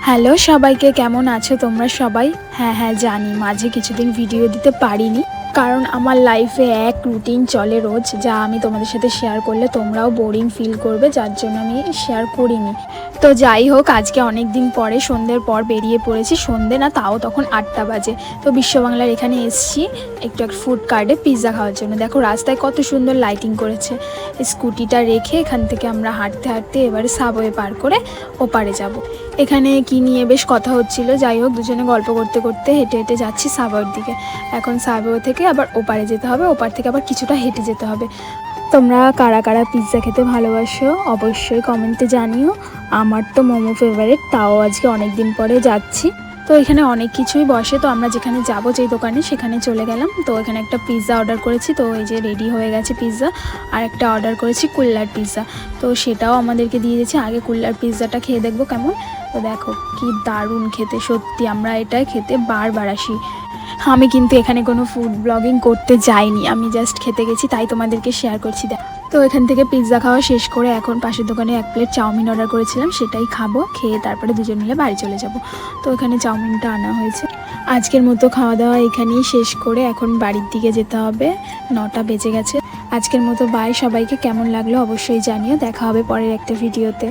Hello সবাইকে, কেমন আছো তোমরা সবাই? হ্যাঁ জানি মাঝে কিছুদিন ভিডিও দিতে পারিনি, কারণ আমার লাইফে এক রুটিন চলে রোজ, যা আমি তোমাদের সাথে শেয়ার করলে তোমরাও বোরিং ফিল করবে, যার জন্য আমি শেয়ার করিনি। তো যাই হোক, আজকে অনেক দিন পরে সন্ধ্যের পর বেরিয়ে পড়েছি। সন্ধ্যে না, তাও তখন 8টা বাজে। তো বিশ্ববাংলার এখানে এসছি একটু ফুড কার্টে পিৎজা খাওয়ার জন্য। দেখো রাস্তায় কত সুন্দর লাইটিং করেছে। স্কুটিটা রেখে এখান থেকে আমরা হাঁটতে হাঁটতে এবারে সাবওয়ে পার করে ওপারে যাব। এখানে কি নিয়ে বেশ কথা হচ্ছিল, যাই হোক দুজনে গল্প করতে করতে হেঁটে হেঁটে যাচ্ছি সাবওয়ের দিকে। এখন সাবওয়ে থেকে আবার ওপারে যেতে হবে, ওপার থেকে আবার কিছুটা হেঁটে যেতে হবে। তোমরা কারা কারা পিৎজা খেতে ভালোবাসো অবশ্যই কমেন্টে জানিও। আমার তো মোমো ফেভারিট, তাও আজকে অনেক দিন পরে যাচ্ছি। তো এখানে অনেক কিছুই বসে, তো আমরা যেখানে যাবো যেই দোকানে সেখানে চলে গেলাম। তো এখানে একটা পিৎজা অর্ডার করেছি, তো এই যে রেডি হয়ে গেছে পিৎজা। আর একটা অর্ডার করেছি কুল্লার পিৎজা, তো সেটাও আমাদেরকে দিয়ে দিয়েছে। আগে কুল্লার পিৎজাটা খেয়ে দেখবো কেমন। তো দেখো কি দারুণ খেতে, সত্যি আমরা এটা খেতে বারবার আসি। আমি কিন্তু এখানে কোনো ফুড ব্লগিং করতে যাইনি, আমি জাস্ট খেতে গেছি, তাই তোমাদেরকে শেয়ার করছি। তো এখান থেকে পিৎজা খাওয়া শেষ করে এখন পাশের দোকানে 1 প্লেট চাউমিন অর্ডার করেছিলাম, সেটাই খাবো। খেয়ে তারপরে দুজন মিলে বাড়ি চলে যাব। তো এখানে চাউমিনটা আনা হয়েছে। আজকের মতো খাওয়া দাওয়া এখানেই শেষ করে এখন বাড়ির দিকে যেতে হবে। 9টা বেজে গেছে। আজকের মতো বাই সবাইকে। কেমন লাগলো অবশ্যই জানিও। দেখা হবে পরের একটা ভিডিওতে।